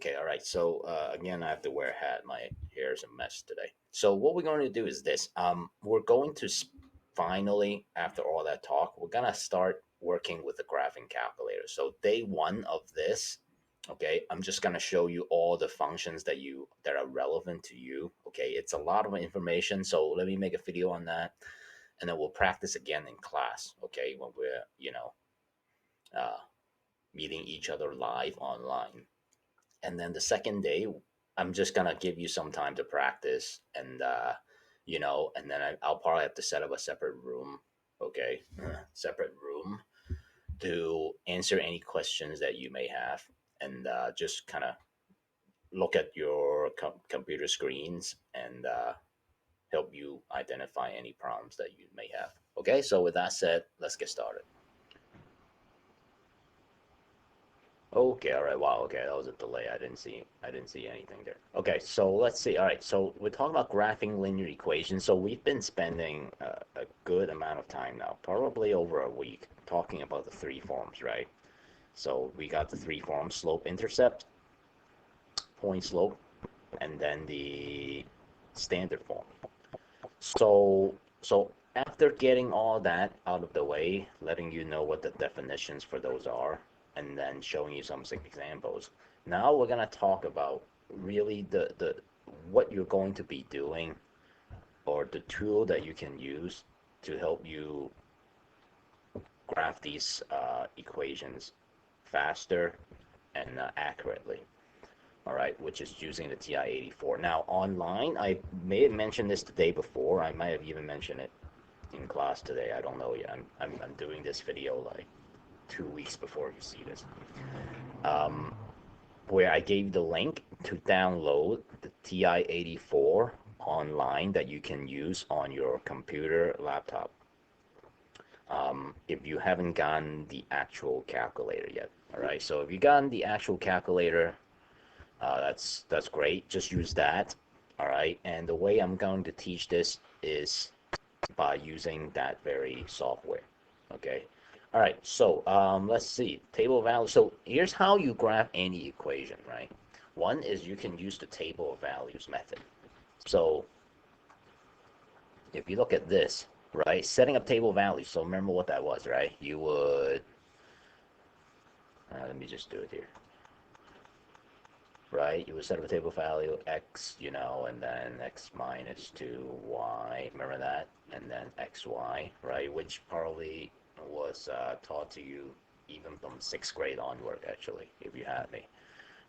Okay, all right. So again, I have to wear a hat. My hair is a mess today. So what we're going to do is this. We're going to finally, after all that talk, we're gonna start working with the graphing calculator. So day one of this, okay, I'm just gonna show you all the functions that are relevant to you. Okay, it's a lot of information. So let me make a video on that, and then we'll practice again in class. Okay, when we're uh, meeting each other live online. And then the second day, I'm just gonna give you some time to practice, and and then I'll probably have to set up a separate room, okay, separate room to answer any questions that you may have, and just kind of look at your computer screens and help you identify any problems that you may have. Okay, so with that said, let's get started. Okay, all right. Wow, okay, that was a delay. I didn't see anything there. Okay, so let's see. All right, so we're talking about graphing linear equations. So we've been spending a good amount of time now, probably over a week, talking about the three forms, right? So we got the three forms: slope, intercept, point slope, and then the standard form. So after getting all that out of the way, letting you know what the definitions for those are, and then showing you some examples, now we're gonna talk about really the what you're going to be doing, or the tool that you can use to help you graph these equations faster and accurately. All right, which is using the TI-84. Now online, I may have mentioned this the day before. I might have even mentioned it in class today. I don't know yet. I'm doing this video like 2 weeks before you see this. Um, where I gave the link to download the TI-84 online that you can use on your computer, laptop. If you haven't gotten the actual calculator yet, all right. So if you gotten the actual calculator, that's great. Just use that, all right. And the way I'm going to teach this is by using that very software. Okay. All right. So let's see. Table of values. So here's how you graph any equation, right? One is you can use the table of values method. So if you look at this, right, setting up table values. So remember what that was, right? You would, let me just do it here, right? You would set up a table value x, and then x minus 2y. Remember that? And then xy, right? Which probably was taught to you even from sixth grade onward, actually, if you had me,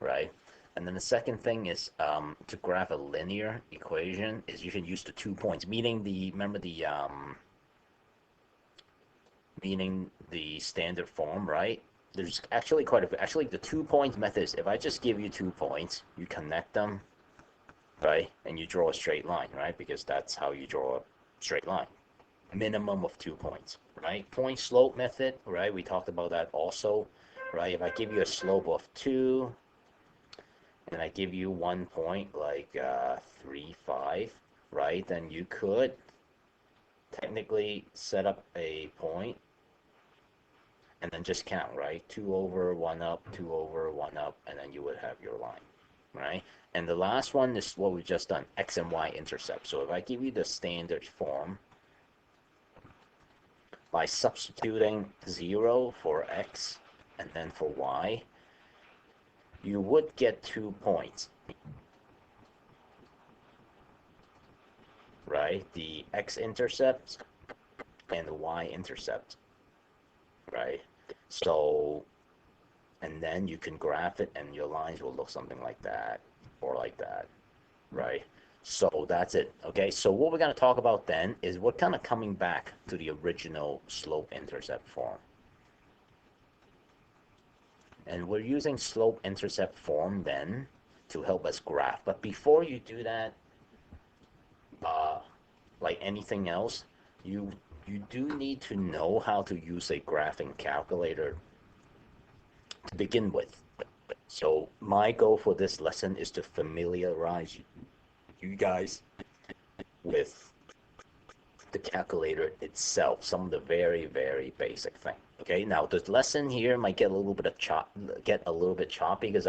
right? And then the second thing is to graph a linear equation is you can use the 2 points, meaning remember meaning the standard form, right? There's actually quite a bit. Actually, the 2 points method is if I just give you 2 points, you connect them, right? And you draw a straight line, right? Because that's how you draw a straight line. Minimum of 2 points, right? Point slope method, right? We talked about that also, right? If I give you a slope of 2 and I give you 1 point, like 3, 5, right? Then you could technically set up a point and then just count, right? 2 over, 1 up, 2 over, 1 up, and then you would have your line, right? And the last one is what we've just done, x and y intercept. So if I give you the standard form, by substituting 0 for x and then for y, you would get 2 points, right? The x-intercept and the y-intercept, right? So, and then you can graph it and your lines will look something like that or like that, right? So that's it, okay? So what we're going to talk about then is we're kind of coming back to the original slope-intercept form. And we're using slope-intercept form then to help us graph. But before you do that, uh, like anything else, you you do need to know how to use a graphing calculator to begin with. So my goal for this lesson is to familiarize you guys with the calculator itself, some of the very, very basic thing. Okay, now the lesson here might get a little bit choppy because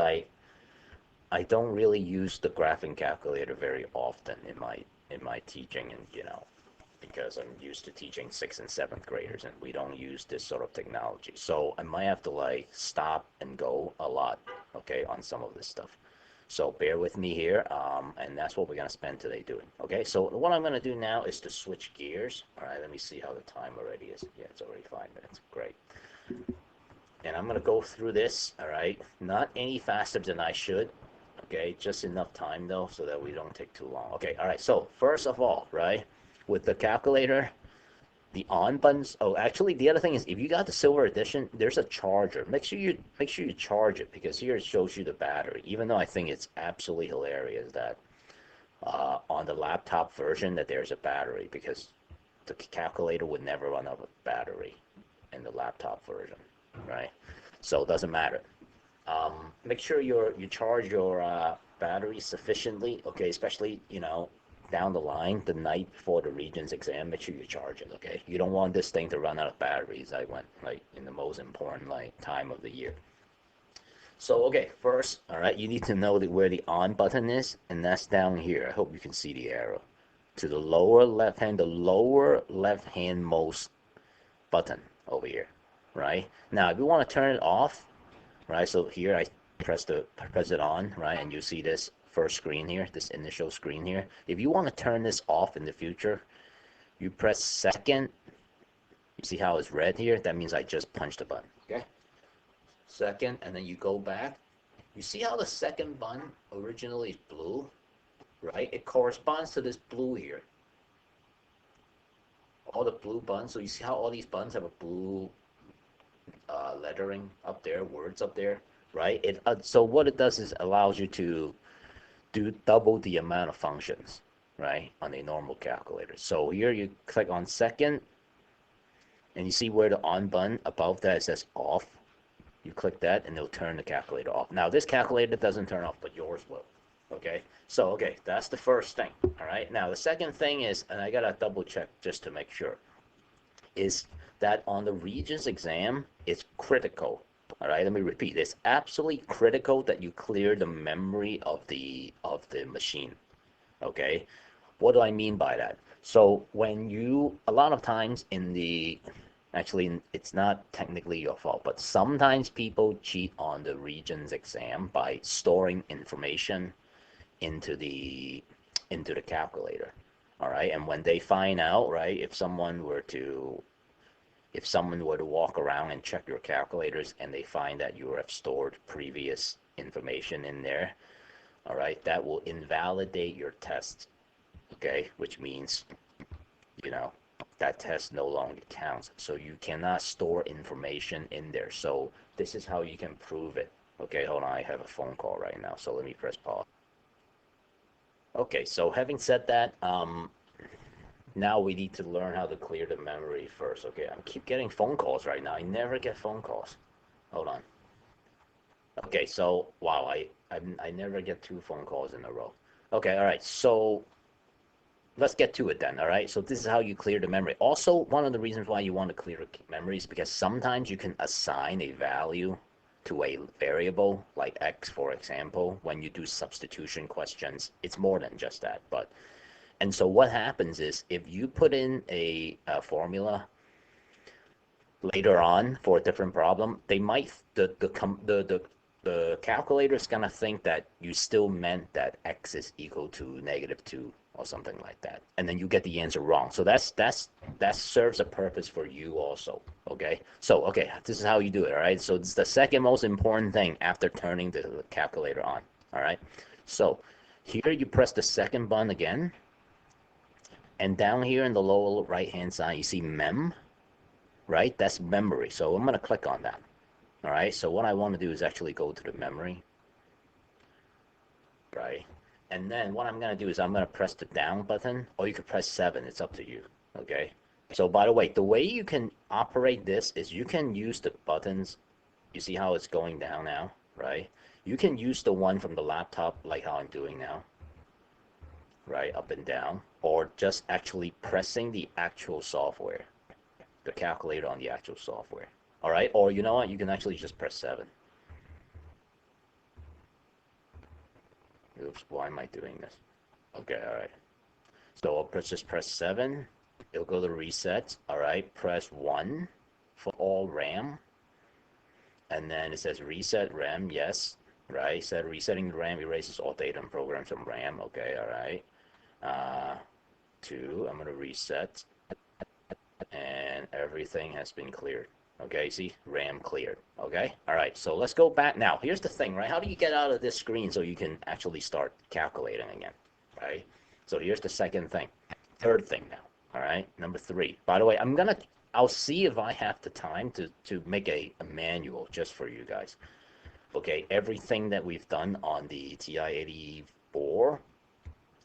I don't really use the graphing calculator very often in my teaching, and because I'm used to teaching 6th and 7th graders, and we don't use this sort of technology. So I might have to like stop and go a lot, okay, on some of this stuff. So bear with me here, and that's what we're gonna spend today doing. Okay, so what I'm gonna do now is to switch gears. All right, let me see how the time already is. Yeah, it's already 5 minutes. Great. And I'm gonna go through this. All right, not any faster than I should. Okay, just enough time though, so that we don't take too long. Okay, all right. So first of all, right, with the calculator, the on buttons. Oh, actually, the other thing is, if you got the silver edition, there's a charger. Make sure you charge it, because here it shows you the battery. Even though I think it's absolutely hilarious that on the laptop version that there's a battery, because the calculator would never run out of battery in the laptop version, right? So it doesn't matter. Make sure you charge your battery sufficiently, okay? Especially down the line, the night before the Regents exam, make sure you charge it, okay? You don't want this thing to run out of batteries. I went like in the most important like time of the year. So okay, first, all right, you need to know where the on button is, and that's down here. I hope you can see the arrow to the lower left hand most button over here, right? Now, if you want to turn it off, right? So here I press it on, right? And you see this first screen here, this initial screen here. If you want to turn this off in the future, you press second. You see how it's red here? That means I just punched the button. Okay. Second, and then you go back. You see how the second button originally is blue, right? It corresponds to this blue here. All the blue buttons. So you see how all these buttons have a blue lettering up there, words up there, right? So what it does is allows you to do double the amount of functions, right, on a normal calculator. So here you click on second, and you see where the on button above that it says off. You click that, and it'll turn the calculator off. Now this calculator doesn't turn off, but yours will. Okay, so okay, that's the first thing. All right, now the second thing is, and I gotta double check just to make sure, is that on the Regents exam, it's critical. All right, let me repeat. It's absolutely critical that you clear the memory of the machine. Okay, what do I mean by that? So when a lot of times actually, it's not technically your fault, but sometimes people cheat on the Regents exam by storing information into the calculator. All right, and when they find out, right, if someone were to walk around and check your calculators, and they find that you have stored previous information in there, all right, that will invalidate your test, okay, which means, you know, that test no longer counts. So you cannot store information in there. So this is how you can prove it. Okay, hold on, I have a phone call right now, so let me press pause. Okay, so having said that, now we need to learn how to clear the memory first. Okay, I keep getting phone calls right now. I never get phone calls. Hold on. Okay, so wow, I never get two phone calls in a row. Okay, all right. So let's get to it then. All right. So this is how you clear the memory. Also, one of the reasons why you want to clear memory is because sometimes you can assign a value to a variable like x, for example, when you do substitution questions. It's more than just that, but and so what happens is if you put in a formula later on for a different problem, they might the calculator is gonna think that you still meant that x is equal to -2 or something like that, and then you get the answer wrong. So that serves a purpose for you also. Okay, so okay, this is how you do it. All right, so this is the second most important thing after turning the calculator on. All right, so here you press the second button again, and down here in the lower right hand side you see mem, right? That's memory. So I'm going to click on that. All right. So what I want to do is actually go to the memory, right? And then what I'm going to do is I'm going to press the down button, or you could press 7. It's up to you. Okay. So by the way you can operate this is you can use the buttons. You see how it's going down now, right? You can use the one from the laptop like how I'm doing now, right? Up and down, or just actually pressing the actual software, the calculator on the actual software. All right, or you know what? You can actually just press 7. Oops, why am I doing this? Okay, all right. So I'll just press 7. It'll go to reset. All right, press 1 for all RAM. And then it says reset RAM, yes. Right, said resetting the RAM erases all data and programs from RAM. Okay, all right. 2, I'm going to reset. And everything has been cleared. Okay, see, RAM cleared. Okay, all right, so let's go back now. Here's the thing, right? How do you get out of this screen so you can actually start calculating again, right? So here's the second thing. Third thing now, all right? Number 3. By the way, I'll see if I have the time to make a manual just for you guys. Okay, everything that we've done on the TI-84,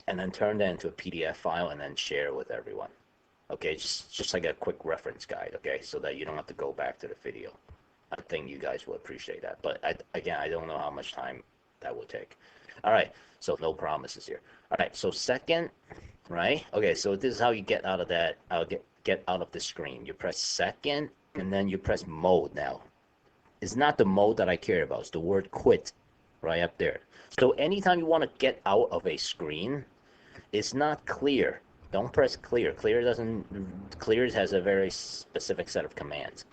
and then turn that into a PDF file and then share with everyone. Okay, just like a quick reference guide, okay, so that you don't have to go back to the video. I think you guys will appreciate that. But again, I don't know how much time that will take. All right, so no promises here. All right, so second, right? Okay, so this is how you get out of that. I'll get out of the screen. You press second, and then you press mode now. It's not the mode that I care about. It's the word quit right up there. So anytime you want to get out of a screen, it's not clear. Don't press clear. Clear has a very specific set of commands.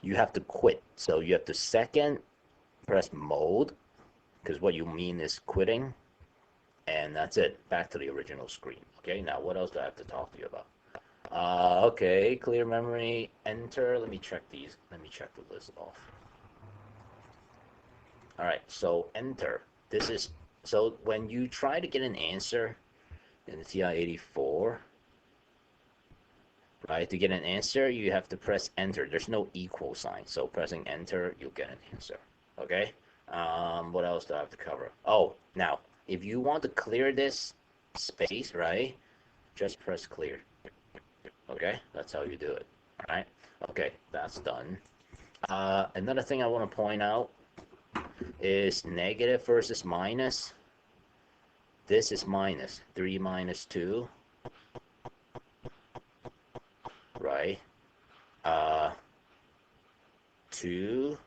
You have to quit. So you have to second press mode, because what you mean is quitting, and that's it. Back to the original screen. Okay, now what else do I have to talk to you about? Okay, clear memory, enter. Let me check these. Let me check the list off. All right, so enter. This is, so when you try to get an answer in the TI-84, right, to get an answer, you have to press enter. There's no equal sign, so pressing enter, you'll get an answer. Okay, what else do I have to cover? Oh, now, if you want to clear this space, right, just press clear. Okay, that's how you do it. All right, okay, that's done. Another thing I want to point out is negative versus minus. This is minus 3 minus 2, right? 2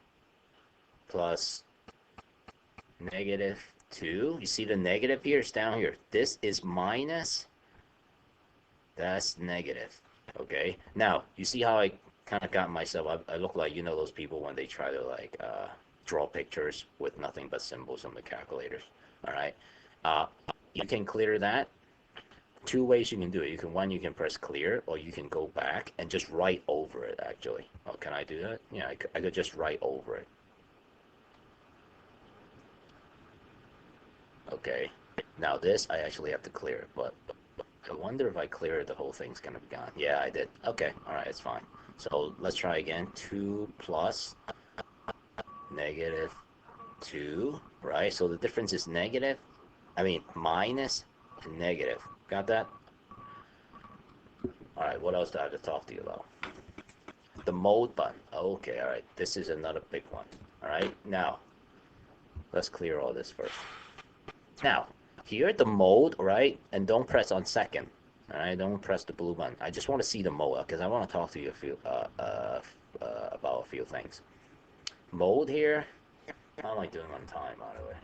plus negative 2. You see the negative here? It's down here. This is minus. That's negative. Okay. Now, you see how I kind of got myself, I look like, you know, those people when they try to like draw pictures with nothing but symbols on the calculators. All right. You can clear that. 2 ways you can do it. You can press clear, or you can go back and just write over it, actually. Oh, can I do that? Yeah, I could just write over it. Okay. Now this, I actually have to clear it, but I wonder if I clear it, the whole thing's gonna be gone. Yeah, I did. Okay, all right, it's fine. So let's try again. 2 plus negative 2, right? So the difference is minus and negative. Got that? All right, what else do I have to talk to you about? The mode button. Okay, all right. This is another big one. All right, now let's clear all this first. Now, here at the mode, right? And don't press on second. All right, don't press the blue button. I just want to see the mode because I want to talk to you about a few things. Mode here. How am I doing on time, by the way?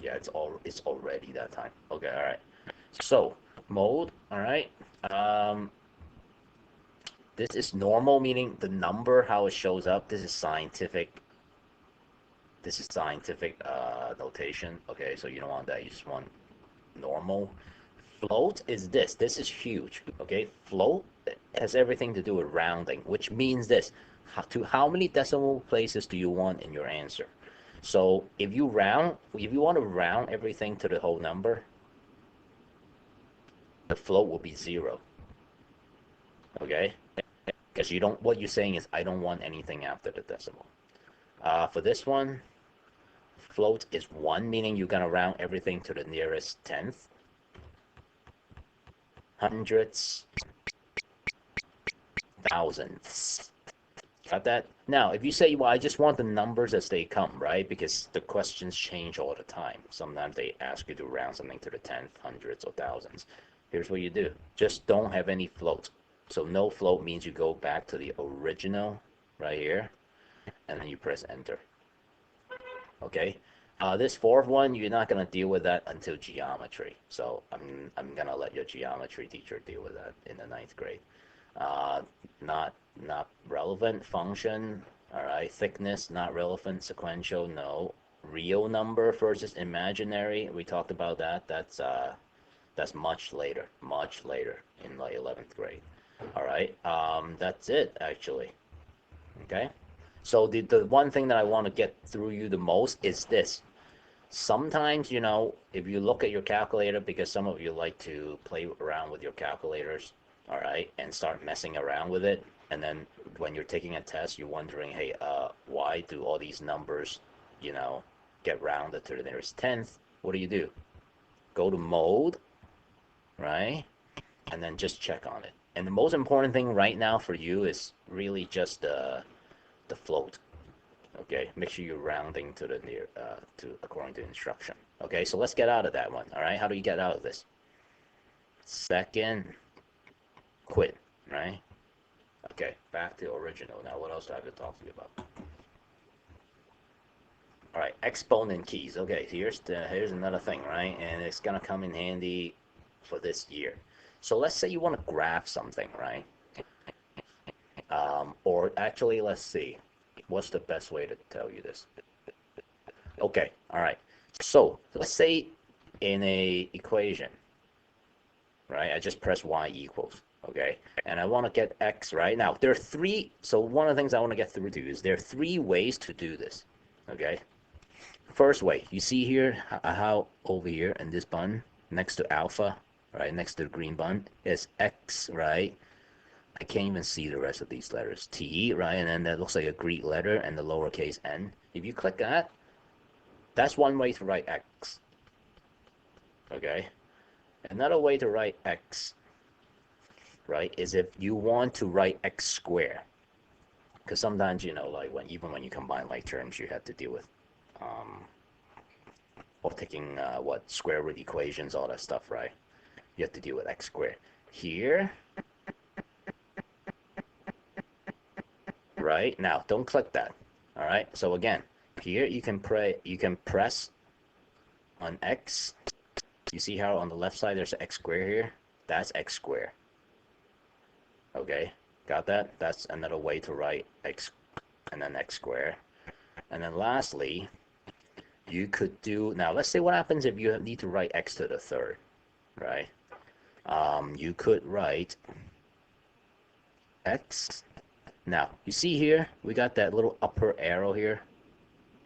Yeah, it's already that time. Okay, all right. So mode, all right. This is normal, meaning the number, how it shows up. This is scientific. This is scientific notation. Okay, so you don't want that. You just want normal. Float is this. This is huge. Okay, float has everything to do with rounding, which means this. How many decimal places do you want in your answer? So if you want to round everything to the whole number, the float will be 0. Okay, because what you're saying is I don't want anything after the decimal. For this one, float is 1, meaning you're gonna round everything to the nearest tenth. Hundredths, thousandths. Got that? Now, if you say, well, I just want the numbers as they come, right? Because the questions change all the time. Sometimes they ask you to round something to the tenth, hundreds, or thousands. Here's what you do. Just don't have any float. So no float means you go back to the original right here, and then you press enter. Okay? This fourth one, you're not gonna deal with that until geometry. So I'm gonna let your geometry teacher deal with that in the ninth grade. Uh, not relevant function. All right, thickness not relevant. Sequential no. Real number versus imaginary. We talked about that. That's much later in like 11th grade. All right, that's it actually. Okay, so the one thing that I want to get through you the most is this. Sometimes, if you look at your calculator, because some of you like to play around with your calculators, all right, and start messing around with it, and then when you're taking a test, you're wondering, hey, why do all these numbers, you know, get rounded to the nearest tenth? What do? Go to mode, right, and then just check on it. And the most important thing right now for you is really just the float. Okay, make sure you're rounding to the near to according to instruction. Okay, so let's get out of that one. All right, how do you get out of this? Second, quit. Right. Okay, back to original. Now, what else do I have to talk to you about? All right, exponent keys. Okay, here's another thing, right? And it's gonna come in handy for this year. So let's say you want to graph something, right? Or actually, let's see. What's the best way to tell you this? Okay, all right. So let's say in a equation, right? I just press y equals, okay? And I want to get x, right? Now, there are three, so one of the things I want to get through to is there are three ways to do this, okay? First way, you see here how over here in this button, next to alpha, right? Next to the green button is x, right? I can't even see the rest of these letters. T, right? And then that looks like a Greek letter and the lowercase n. If you click that, that's one way to write x, okay? Another way to write x, right, is if you want to write x squared. Because sometimes, like even when you combine like terms, you have to deal with, or taking square root equations, all that stuff, right? You have to deal with x squared. Here, right? Now, don't click that. All right. So again, here you can press on x. You see how on the left side there's an x squared here? That's x squared. Okay, got that? That's another way to write x and then x squared. And then lastly, you could do, now let's say what happens if you need to write x to the third, right? You could write x. Now, you see here, we got that little upper arrow here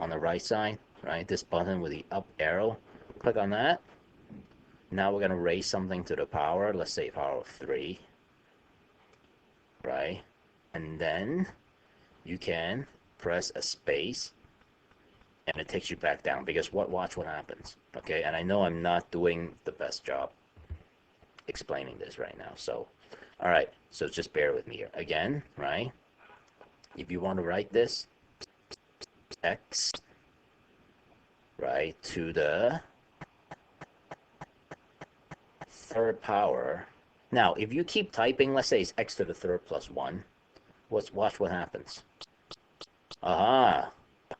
on the right side, right? This button with the up arrow. Click on that. Now we're going to raise something to the power, let's say power of 3, right? And then you can press a space and it takes you back down because watch what happens, okay? And I know I'm not doing the best job explaining this right now, so all right, so just bear with me here again, right? If you want to write this x, right, to the third power. Now if you keep typing, let's say it's x to the third plus 1, watch what happens. Aha,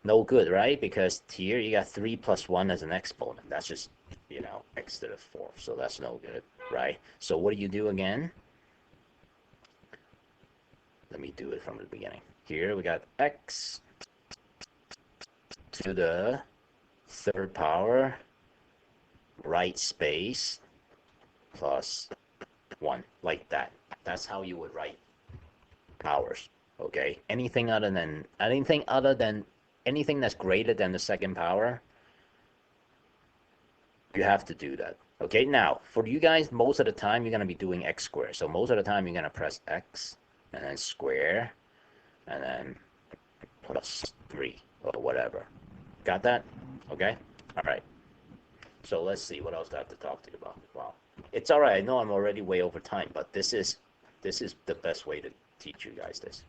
no good, right? Because here you got 3 plus 1 as an exponent. That's just, x to the fourth. So that's no good, right? So what do you do again? Let me do it from the beginning. Here we got x to the third power, right space, plus 1, like that. That's how you would write powers, okay? Anything that's greater than the second power, you have to do that. Okay, now for you guys, most of the time you're gonna be doing x squared. So most of the time you're gonna press x and then square and then plus 3 or whatever. Got that? Okay. All right. So let's see what else I have to talk to you about. Wow, it's all right. I know I'm already way over time, but this is the best way to teach you guys this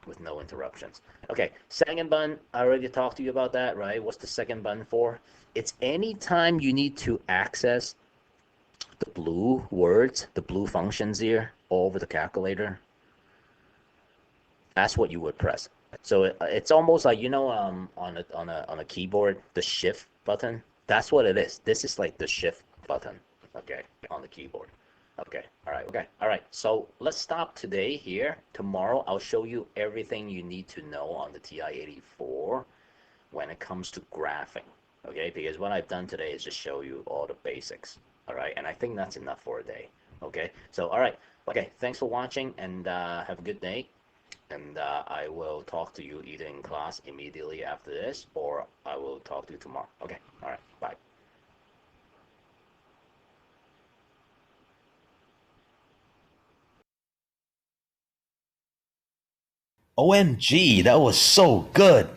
with no interruptions. Okay, second button, I already talked to you about that, right? What's the second button for? It's anytime you need to access the blue words, the blue functions here, all over the calculator. That's what you would press. So it's almost like on a keyboard, the shift button. That's what it is. This is like the shift button, okay, on the keyboard. Okay, all right. So let's stop today here. Tomorrow I'll show you everything you need to know on the TI-84 when it comes to graphing. Okay, because what I've done today is just show you all the basics. All right, and I think that's enough for a day. Okay, so all right. Okay, thanks for watching and have a good day and I will talk to you either in class immediately after this or I will talk to you tomorrow. Okay, all right, bye. OMG, that was so good.